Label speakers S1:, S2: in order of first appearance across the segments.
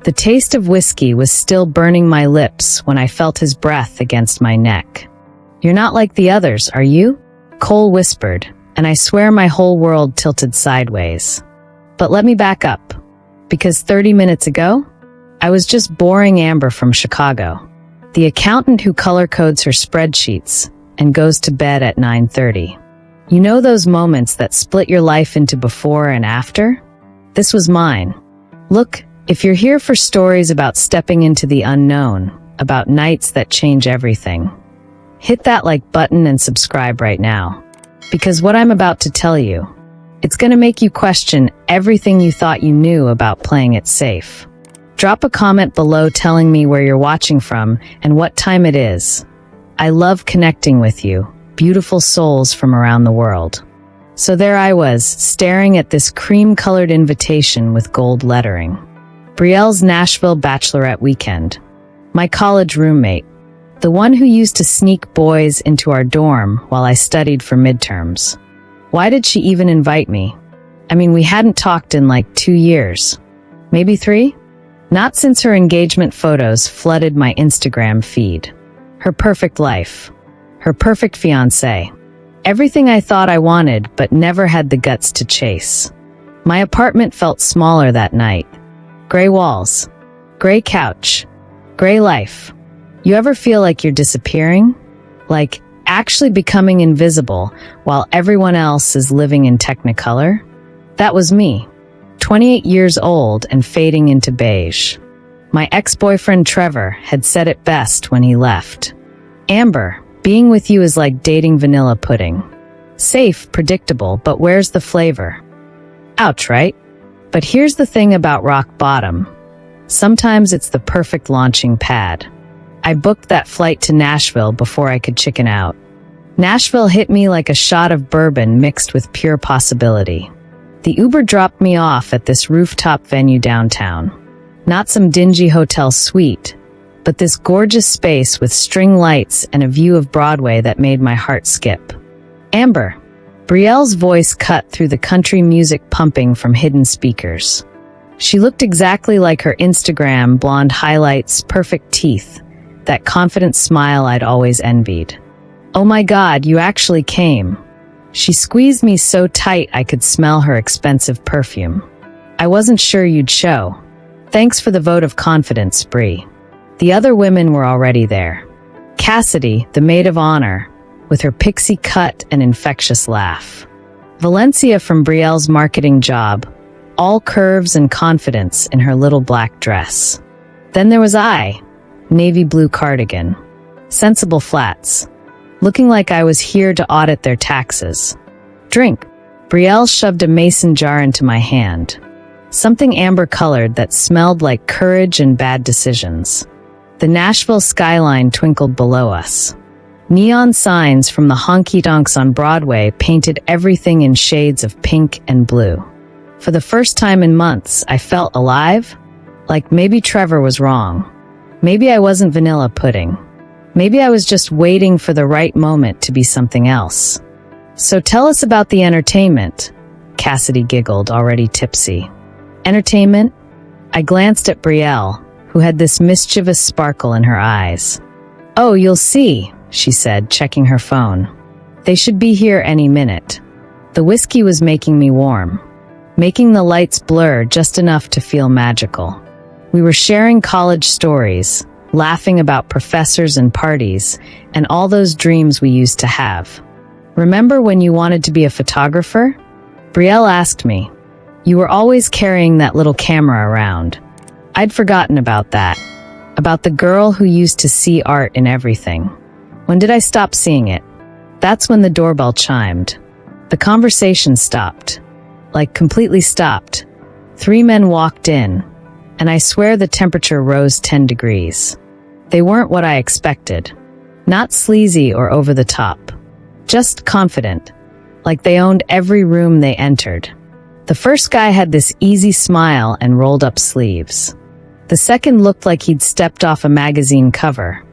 S1: The taste of whiskey was still burning my lips when I felt his breath against my neck. "You're not like the others, are you?" Cole whispered, and I swear my whole world tilted sideways. But let me back up, because 30 minutes ago, I was just boring Amber from Chicago, the accountant who color codes her spreadsheets and goes to bed at 9:30. You know those moments that split your life into before and after? This was mine. Look, if you're here for stories about stepping into the unknown, about nights that change everything, hit that like button and subscribe right now. Because what I'm about to tell you, it's gonna make you question everything you thought you knew about playing it safe. Drop a comment below telling me where you're watching from and what time it is. I love connecting with you, beautiful souls from around the world. So there I was, staring at this cream-colored invitation with gold lettering. Brielle's Nashville bachelorette weekend. My college roommate, the one who used to sneak boys into our dorm while I studied for midterms. Why did she even invite me? I mean, we hadn't talked in like 2 years. Maybe 3? Not since her engagement photos flooded my Instagram feed. Her perfect life. Her perfect fiancé. Everything I thought I wanted but never had the guts to chase. My apartment felt smaller that night. Gray walls. Gray couch. Gray life. You ever feel like you're disappearing? Like actually becoming invisible while everyone else is living in Technicolor? That was me. 28 years old and fading into beige. My ex-boyfriend Trevor had said it best when he left. "Amber, being with you is like dating vanilla pudding. Safe, predictable, but where's the flavor?" Ouch, right? But here's the thing about rock bottom. Sometimes it's the perfect launching pad. I booked that flight to Nashville before I could chicken out. Nashville hit me like a shot of bourbon mixed with pure possibility. The Uber dropped me off at this rooftop venue downtown. Not some dingy hotel suite, but this gorgeous space with string lights and a view of Broadway that made my heart skip. "Amber." Brielle's voice cut through the country music pumping from hidden speakers. She looked exactly like her Instagram, blonde highlights, perfect teeth, that confident smile I'd always envied. "Oh my God, you actually came." She squeezed me so tight I could smell her expensive perfume. "I wasn't sure you'd show." "Thanks for the vote of confidence, Brie." The other women were already there. Cassidy, the maid of honor, with her pixie cut and infectious laugh. Valencia from Brielle's marketing job, all curves and confidence in her little black dress. Then there was I, navy blue cardigan, sensible flats, looking like I was here to audit their taxes. "Drink." Brielle shoved a mason jar into my hand. Something amber-colored that smelled like courage and bad decisions. The Nashville skyline twinkled below us. Neon signs from the honky-tonks on Broadway painted everything in shades of pink and blue. For the first time in months, I felt alive. Like maybe Trevor was wrong. Maybe I wasn't vanilla pudding. Maybe I was just waiting for the right moment to be something else. "So tell us about the entertainment," Cassidy giggled, already tipsy. "Entertainment?" I glanced at Brielle, who had this mischievous sparkle in her eyes. "Oh, you'll see," she said, checking her phone. "They should be here any minute." The whiskey was making me warm, making the lights blur just enough to feel magical. We were sharing college stories, laughing about professors and parties, and all those dreams we used to have. "Remember when you wanted to be a photographer?" Brielle asked me. "You were always carrying that little camera around." I'd forgotten about that. About the girl who used to see art in everything. When did I stop seeing it? That's when the doorbell chimed. The conversation stopped. Like completely stopped. 3 men walked in, and I swear the temperature rose 10 degrees. They weren't what I expected. Not sleazy or over the top. Just confident. Like they owned every room they entered. The first guy had this easy smile and rolled up sleeves. The second looked like he'd stepped off a magazine cover.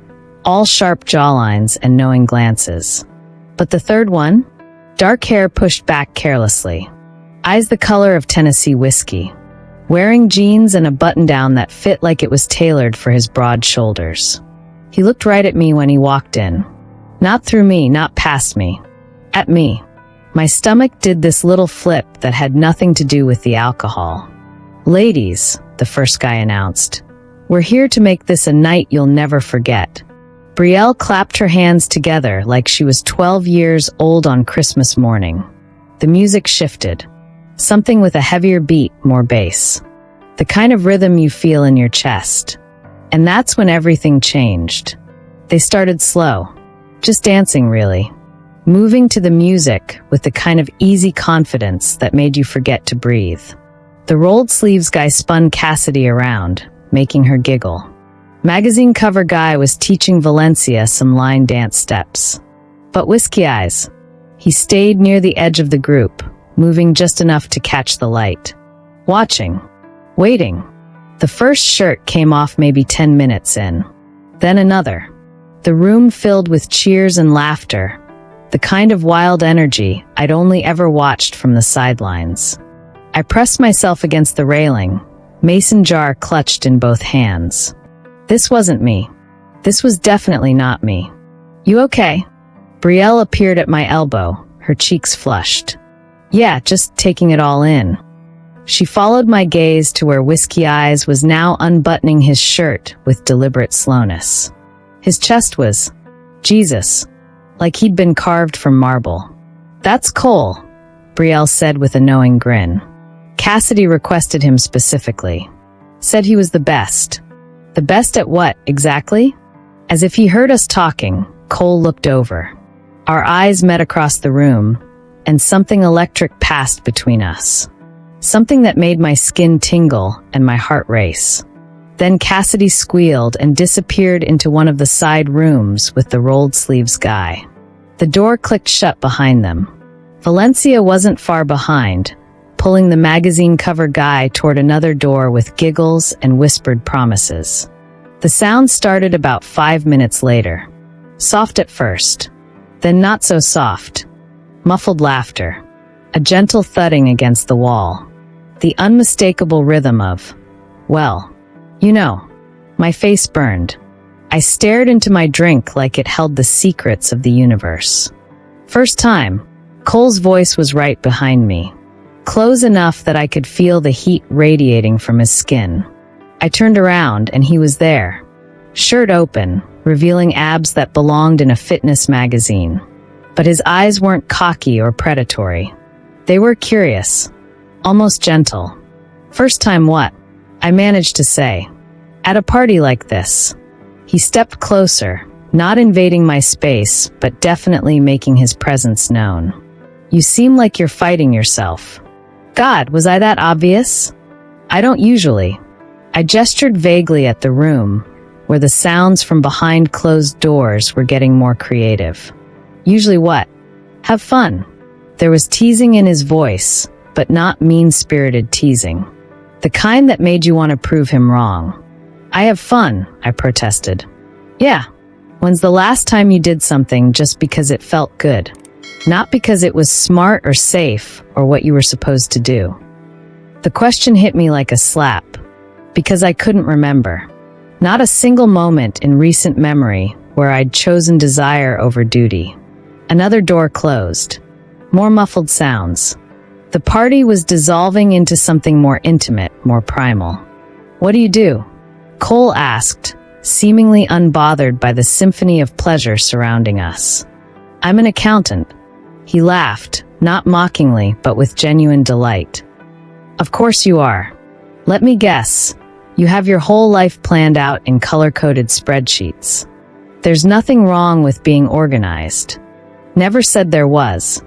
S1: All sharp jawlines and knowing glances. But the third one? Dark hair pushed back carelessly. Eyes the color of Tennessee whiskey. wearing jeans and a button-down that fit like it was tailored for his broad shoulders. He looked right at me when he walked in. Not through me, not past me. At me. My stomach did this little flip that had nothing to do with the alcohol. "Ladies," the first guy announced, "we're here to make this a night you'll never forget." Brielle clapped her hands together like she was 12 years old on Christmas morning. The music shifted. Something with a heavier beat, more bass. The kind of rhythm you feel in your chest. And that's when everything changed. They started slow. Just dancing, really. Moving to the music with the kind of easy confidence that made you forget to breathe. The rolled sleeves guy spun Cassidy around, making her giggle. Magazine cover guy was teaching Valencia some line dance steps. But Whiskey Eyes. He stayed near the edge of the group, moving just enough to catch the light. Watching. Waiting. The first shirt came off maybe 10 minutes in. Then another. The room filled with cheers and laughter. The kind of wild energy I'd only ever watched from the sidelines. I pressed myself against the railing, mason jar clutched in both hands. This wasn't me. This was definitely not me. "You okay?" Brielle appeared at my elbow, her cheeks flushed. "Yeah, just taking it all in." She followed my gaze to where Whiskey Eyes was now unbuttoning his shirt with deliberate slowness. His chest was, Jesus, like he'd been carved from marble. "That's Cole," Brielle said with a knowing grin. Cassidy requested him specifically. Said he was the best. The best at what, exactly? As if he heard us talking, Cole looked over. Our eyes met across the room, and something electric passed between us. Something that made my skin tingle and my heart race. Then Cassidy squealed and disappeared into one of the side rooms with the rolled sleeves guy. The door clicked shut behind them. Valencia wasn't far behind, pulling the magazine cover guy toward another door with giggles and whispered promises. The sound started about 5 minutes later. Soft at first, then not so soft. Muffled laughter. A gentle thudding against the wall. The unmistakable rhythm of, well, you know. My face burned. I stared into my drink like it held the secrets of the universe. First time, Cole's voice was right behind me. Close enough that I could feel the heat radiating from his skin. I turned around and he was there. Shirt open, revealing abs that belonged in a fitness magazine. But his eyes weren't cocky or predatory. They were curious. Almost gentle. "First time what?" I managed to say. "At a party like this." He stepped closer, not invading my space, but definitely making his presence known. "You seem like you're fighting yourself." God, was I that obvious? I don't usually. I gestured vaguely at the room, where the sounds from behind closed doors were getting more creative. Usually what? Have fun. There was teasing in his voice, but not mean-spirited teasing. The kind that made you want to prove him wrong. "I have fun," I protested. "Yeah. When's the last time you did something just because it felt good? Not because it was smart or safe or what you were supposed to do?" The question hit me like a slap, because I couldn't remember. Not a single moment in recent memory where I'd chosen desire over duty. Another door closed. More muffled sounds. The party was dissolving into something more intimate, more primal. "What do you do?" Cole asked, seemingly unbothered by the symphony of pleasure surrounding us. "I'm an accountant." He laughed, not mockingly, but with genuine delight. "Of course you are. Let me guess. You have your whole life planned out in color-coded spreadsheets. There's nothing wrong with being organized." Never said there was.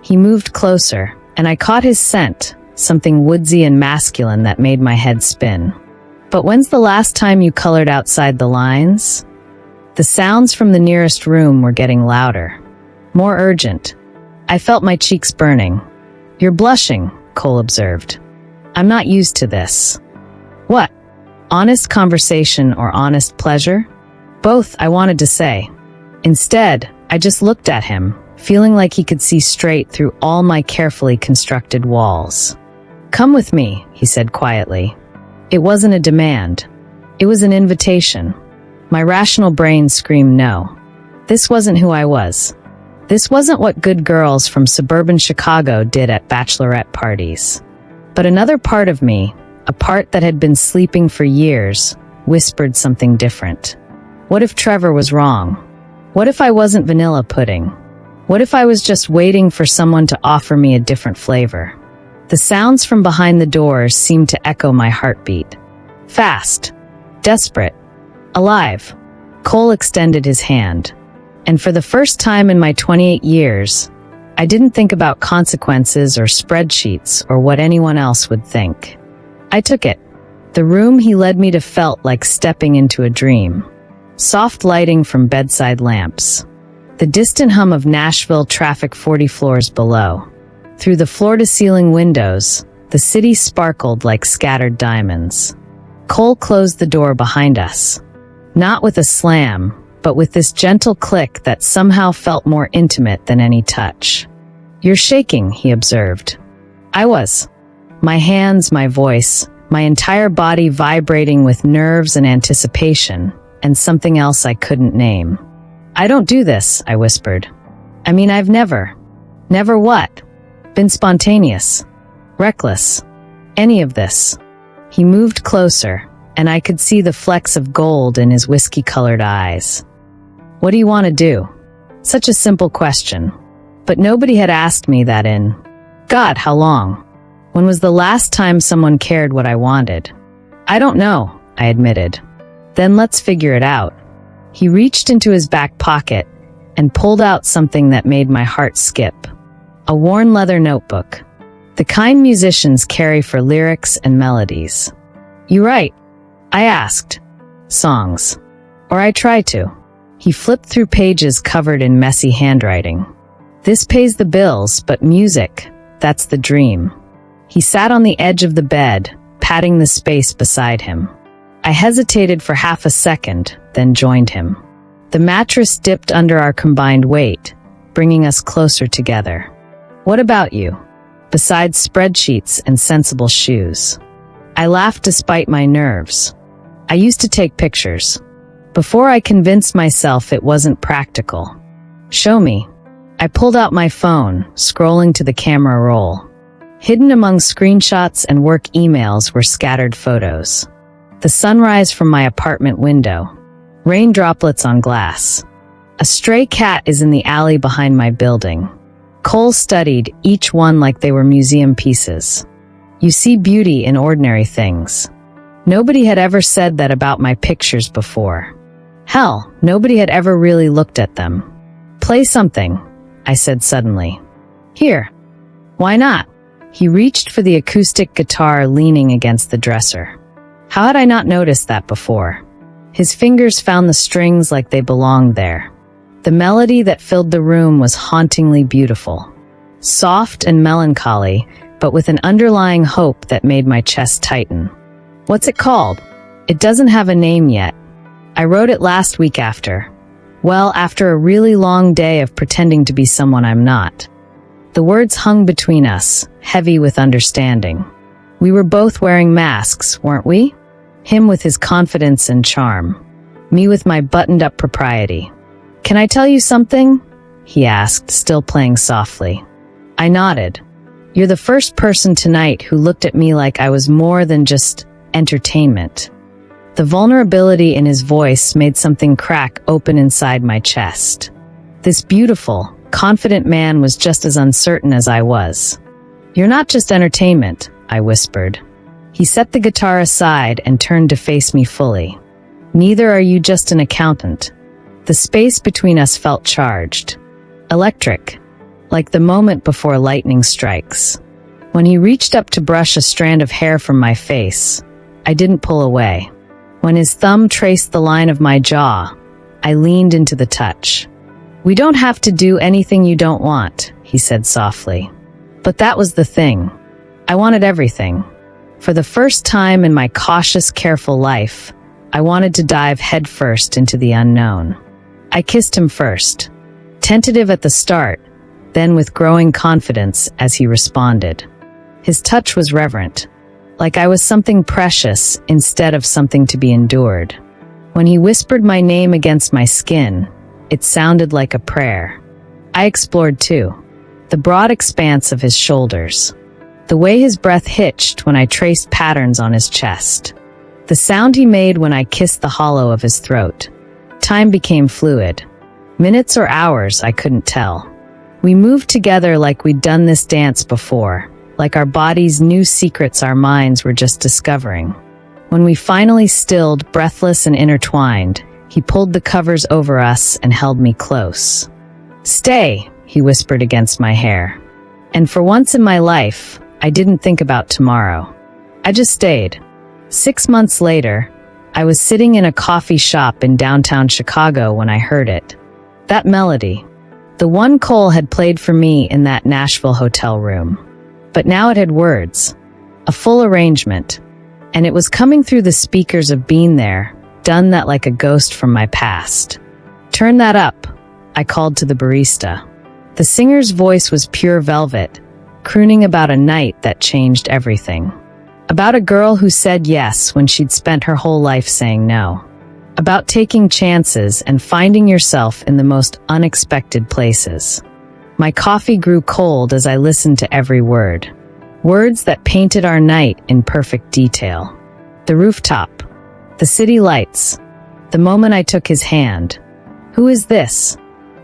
S1: He moved closer, and I caught his scent, something woodsy and masculine that made my head spin. "But when's the last time you colored outside the lines?" The sounds from the nearest room were getting louder. More urgent. I felt my cheeks burning. "You're blushing," Cole observed. "I'm not used to this." "What? Honest conversation or honest pleasure?" "Both," I wanted to say. Instead, I just looked at him, feeling like he could see straight through all my carefully constructed walls. Come with me, he said quietly. It wasn't a demand. It was an invitation. My rational brain screamed no. This wasn't who I was. This wasn't what good girls from suburban Chicago did at bachelorette parties. But another part of me, a part that had been sleeping for years, whispered something different. What if Trevor was wrong? What if I wasn't vanilla pudding? What if I was just waiting for someone to offer me a different flavor? The sounds from behind the doors seemed to echo my heartbeat. Fast, desperate, alive. Cole extended his hand. And for the first time in my 28 years, I didn't think about consequences or spreadsheets or what anyone else would think. I took it. The room he led me to felt like stepping into a dream. Soft lighting from bedside lamps. The distant hum of Nashville traffic 40 floors below. Through the floor-to-ceiling windows, the city sparkled like scattered diamonds. Cole closed the door behind us. Not with a slam, but with this gentle click that somehow felt more intimate than any touch. You're shaking, he observed. I was. My hands, my voice, my entire body vibrating with nerves and anticipation, and something else I couldn't name. I don't do this, I whispered. I mean, I've never what? Been spontaneous, reckless, any of this. He moved closer, and I could see the flecks of gold in his whiskey-colored eyes. What do you want to do? Such a simple question. But nobody had asked me that in, God, how long? When was the last time someone cared what I wanted? I don't know, I admitted. Then let's figure it out. He reached into his back pocket and pulled out something that made my heart skip. A worn leather notebook. The kind musicians carry for lyrics and melodies. You write? I asked. Songs. Or I try to. He flipped through pages covered in messy handwriting. This pays the bills, but music, that's the dream. He sat on the edge of the bed, patting the space beside him. I hesitated for half a second, then joined him. The mattress dipped under our combined weight, bringing us closer together. What about you? Besides spreadsheets and sensible shoes. I laughed despite my nerves. I used to take pictures. Before I convinced myself it wasn't practical. Show me. I pulled out my phone, scrolling to the camera roll. Hidden among screenshots and work emails were scattered photos. The sunrise from my apartment window. Rain droplets on glass. A stray cat is in the alley behind my building. Cole studied each one like they were museum pieces. You see beauty in ordinary things. Nobody had ever said that about my pictures before. Hell, nobody had ever really looked at them. Play something, I said suddenly. Here. Why not? He reached for the acoustic guitar leaning against the dresser. How had I not noticed that before? His fingers found the strings like they belonged there. The melody that filled the room was hauntingly beautiful. Soft and melancholy, but with an underlying hope that made my chest tighten. What's it called? It doesn't have a name yet. I wrote it last week after a really long day of pretending to be someone I'm not. The words hung between us, heavy with understanding. We were both wearing masks, weren't we? Him with his confidence and charm. Me with my buttoned-up propriety. Can I tell you something? He asked, still playing softly. I nodded. You're the first person tonight who looked at me like I was more than just entertainment. The vulnerability in his voice made something crack open inside my chest. This beautiful, confident man was just as uncertain as I was. You're not just entertainment, I whispered. He set the guitar aside and turned to face me fully. Neither are you just an accountant. The space between us felt charged. Electric. Like the moment before lightning strikes. When he reached up to brush a strand of hair from my face, I didn't pull away. When his thumb traced the line of my jaw, I leaned into the touch. We don't have to do anything you don't want, he said softly. But that was the thing. I wanted everything. For the first time in my cautious, careful life, I wanted to dive headfirst into the unknown. I kissed him first, tentative at the start, then with growing confidence as he responded. His touch was reverent, like I was something precious instead of something to be endured. When he whispered my name against my skin, it sounded like a prayer. I explored too. The broad expanse of his shoulders. The way his breath hitched when I traced patterns on his chest. The sound he made when I kissed the hollow of his throat. Time became fluid. Minutes or hours, I couldn't tell. We moved together like we'd done this dance before, like our bodies knew secrets our minds were just discovering. When we finally stilled, breathless and intertwined, he pulled the covers over us and held me close. "Stay," he whispered against my hair. And for once in my life, I didn't think about tomorrow. I just stayed. 6 months later, I was sitting in a coffee shop in downtown Chicago when I heard it. That melody. The one Cole had played for me in that Nashville hotel room. But now it had words. A full arrangement. And it was coming through the speakers of Being There, done that like a ghost from my past. "Turn that up," I called to the barista. The singer's voice was pure velvet, crooning about a night that changed everything. About a girl who said yes when she'd spent her whole life saying no. About taking chances and finding yourself in the most unexpected places. My coffee grew cold as I listened to every word. Words that painted our night in perfect detail. The rooftop. The city lights. The moment I took his hand. "Who is this?"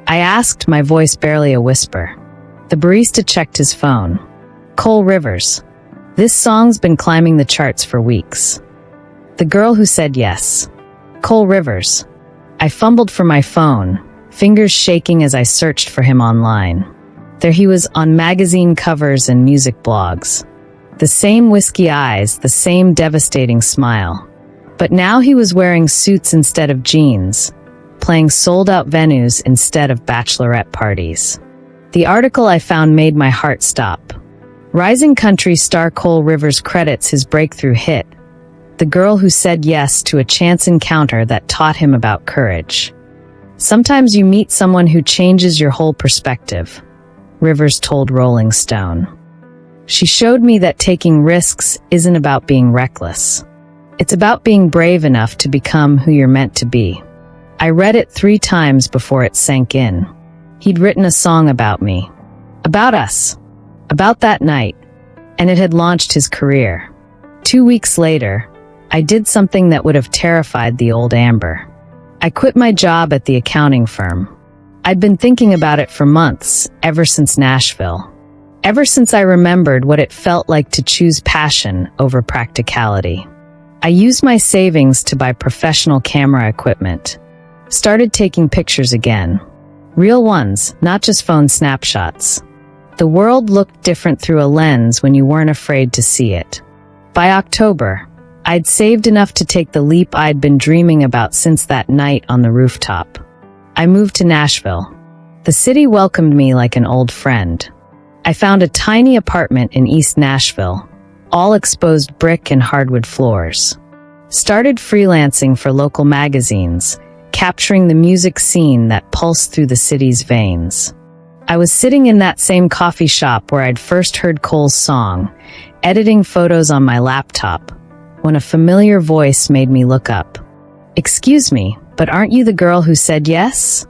S1: I asked, my voice barely a whisper. The barista checked his phone. "Cole Rivers. This song's been climbing the charts for weeks." The girl who said yes. Cole Rivers. I fumbled for my phone, fingers shaking as I searched for him online. There he was on magazine covers and music blogs. The same whiskey eyes, the same devastating smile. But now he was wearing suits instead of jeans, playing sold-out venues instead of bachelorette parties. The article I found made my heart stop. Rising country star Cole Rivers credits his breakthrough hit, "The Girl Who Said Yes to a Chance Encounter That Taught Him About Courage." "Sometimes you meet someone who changes your whole perspective," Rivers told Rolling Stone. "She showed me that taking risks isn't about being reckless. It's about being brave enough to become who you're meant to be." I read it 3 times before it sank in. He'd written a song about me. About us. About that night. And it had launched his career. 2 weeks later, I did something that would have terrified the old Amber. I quit my job at the accounting firm. I'd been thinking about it for months, ever since Nashville. Ever since I remembered what it felt like to choose passion over practicality. I used my savings to buy professional camera equipment. Started taking pictures again. Real ones, not just phone snapshots. The world looked different through a lens when you weren't afraid to see it. By October, I'd saved enough to take the leap I'd been dreaming about since that night on the rooftop. I moved to Nashville. The city welcomed me like an old friend. I found a tiny apartment in East Nashville, all exposed brick and hardwood floors. Started freelancing for local magazines, capturing the music scene that pulsed through the city's veins. I was sitting in that same coffee shop where I'd first heard Cole's song, editing photos on my laptop, when a familiar voice made me look up. "Excuse me, but aren't you the girl who said yes?"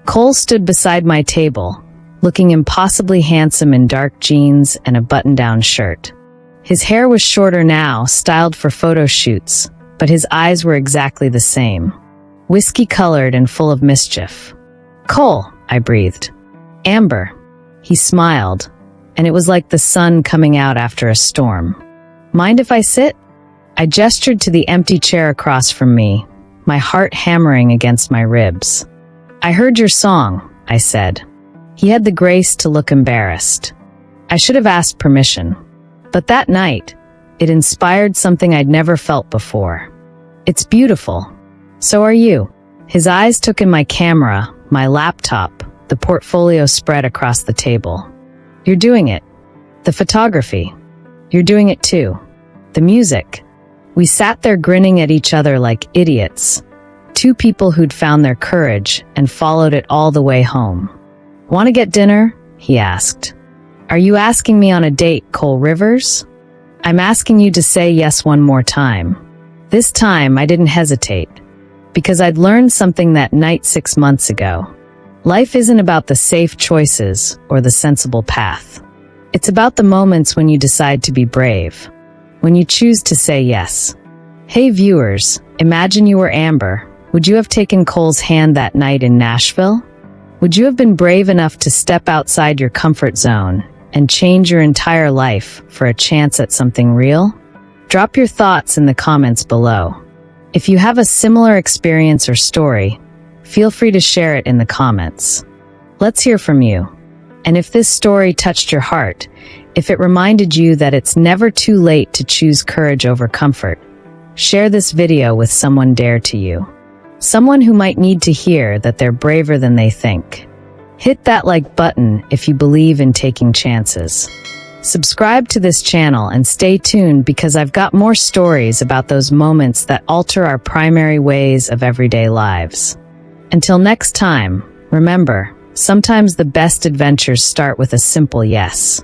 S1: Cole stood beside my table, looking impossibly handsome in dark jeans and a button-down shirt. His hair was shorter now, styled for photo shoots, but his eyes were exactly the same. Whiskey-colored and full of mischief. "Cole," I breathed. "Amber." He smiled, and it was like the sun coming out after a storm. "Mind if I sit?" I gestured to the empty chair across from me, my heart hammering against my ribs. "I heard your song," I said. He had the grace to look embarrassed. I should have asked permission. But that night, it inspired something I'd never felt before. "It's beautiful. So are you." His eyes took in my camera, my laptop, the portfolio spread across the table. "You're doing it. The photography. You're doing it too. The music." We sat there grinning at each other like idiots. 2 people who'd found their courage and followed it all the way home. "Want to get dinner?" he asked. Are you asking me on a date, Cole Rivers? I'm asking you to say yes one more time. This time, I didn't hesitate, because I'd learned something that night 6 months ago. Life isn't about the safe choices or the sensible path. It's about the moments when you decide to be brave, when you choose to say yes. Hey viewers, imagine you were Amber. Would you have taken Cole's hand that night in Nashville? Would you have been brave enough to step outside your comfort zone and change your entire life for a chance at something real? Drop your thoughts in the comments below. If you have a similar experience or story, feel free to share it in the comments. Let's hear from you. And if this story touched your heart, if it reminded you that it's never too late to choose courage over comfort, share this video with someone dear to you. Someone who might need to hear that they're braver than they think. Hit that like button if you believe in taking chances. Subscribe to this channel and stay tuned because I've got more stories about those moments that alter our primary ways of everyday lives. Until next time, remember, sometimes the best adventures start with a simple yes.